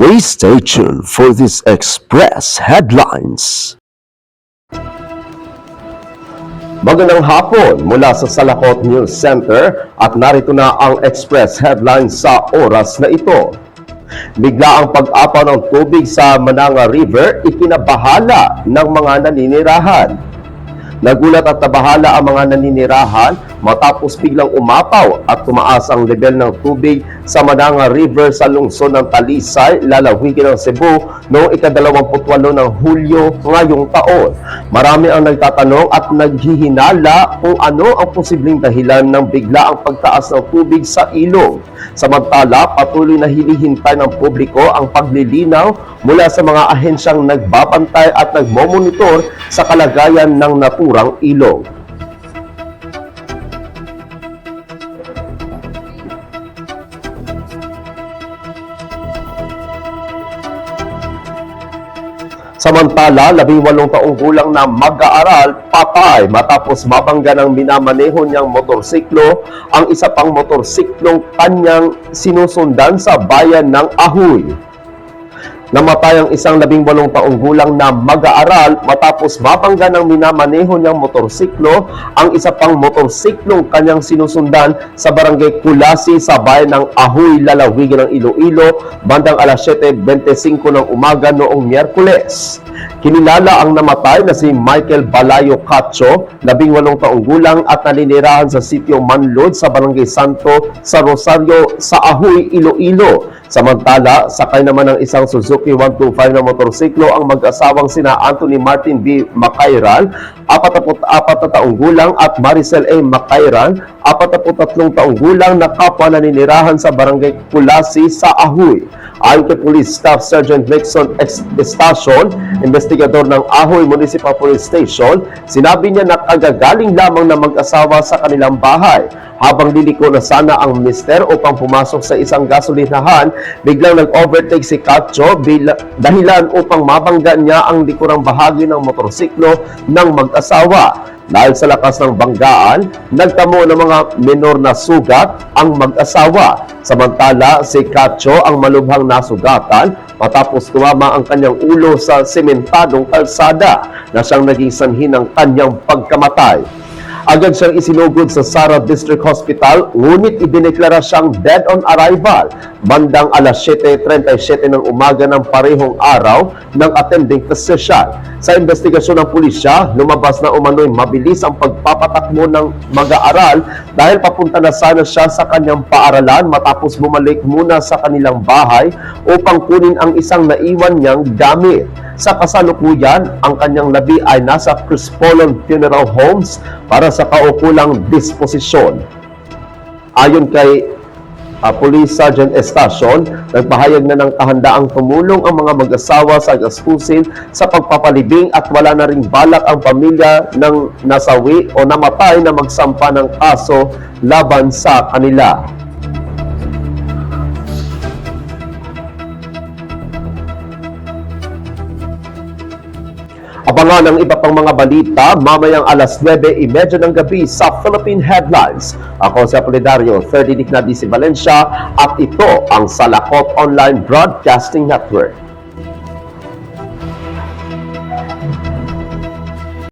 Please stay tuned for these express headlines. Magandang hapon mula sa Salakot News Center at narito na ang express headlines sa oras na ito. Bigla ang pag-apaw ng tubig sa Mananga River, ikinabahala ng mga naninirahan. Nagulat at nabahala ang mga naninirahan matapos biglang umapaw at tumaas ang level ng tubig sa Mananga River sa lungsod ng Talisay, lalawigan ng Cebu noong ika-28 ng Hulyo ngayong taon. Marami ang nagtatanong at naghihinala kung ano ang posibleng dahilan ng bigla ang pagtaas ng tubig sa ilog. Samantala, patuloy na hinihintay ng publiko ang paglilinaw mula sa mga ahensyang nagbabantay at nagmomonitor sa kalagayan ng naturang ilog. Samantala, 18 taong gulang na mag-aaral patay matapos mabangga ng minamaneho niyang motorsiklo ang isa pang motorsiklong kanyang sinusundan sa bayan ng Ahoy. Namatay ang isang 18 taong gulang na mag-aaral matapos mabangga ng minamaneho niyang motorsiklo ang isa pang motorsiklong kanyang sinusundan sa barangay Kulasi sa bayan ng Ahoy, lalawigan ng Iloilo, bandang alas 7:25 ng umaga noong Miyerkules. Kinilala ang namatay na si Michael Balayo Cacho, 18 taong gulang at naninirahan sa sitio Manlod sa barangay Santo sa Rosario sa Ahoy, Iloilo. Samantala, sakay naman ng isang Suzuki 125 na motorsiklo ang mag-asawang sina Anthony Martin B. Macairan, 44 na taong gulang at Maricel A. Macairan, 43 taong gulang na kapwa naninirahan sa barangay Kulasi sa Ahoy. Ayon kay Police Staff Sergeant Nixon Estacion, investigador ng Ahoy Municipal Police Station, sinabi niya na kagagaling lamang na mag-asawa sa kanilang bahay. Habang liliko na sana ang mister upang pumasok sa isang gasolinahan, biglang nag-overtake si Cacho dahilan upang mabangga niya ang likurang bahagi ng motorsiklo ng mag-asawa. Dahil sa lakas ng banggaan, nagtamo ng mga minor na sugat ang mag-asawa. Samantala, si Cacho ang malubhang nasugatan matapos tumama ang kanyang ulo sa sementadong kalsada na siyang naging sanhi ng kanyang pagkamatay. Agad siyang isinugod sa Sara District Hospital, ngunit idineklara siyang dead on arrival bandang alas 7:37 ng umaga ng parehong araw ng attending physician. Sa investigasyon ng pulisya, lumabas na umano'y mabilis ang pagpapatakbo ng mag-aaral dahil papunta na sana siya sa kanyang paaralan matapos bumalik muna sa kanilang bahay upang kunin ang isang naiwan niyang gamit. Sa kasalukuyan, ang kanyang labi ay nasa Crispolon Funeral Homes para sa kaukulang disposisyon. Ayon kay Police Sergeant Estacion, nagpahayag na ng kahandaang tumulong ang mga mag-asawa sa gastusin sa pagpapalibing at wala na ring balak ang pamilya ng nasawi o namatay na magsampa ng kaso laban sa kanila. Abangan ang iba pang mga balita mamayang alas 9:30 ng gabi sa Philippine Headlines. Ako si Apolinario, 30 Dignadi si Valencia at ito ang Salakot Online Broadcasting Network.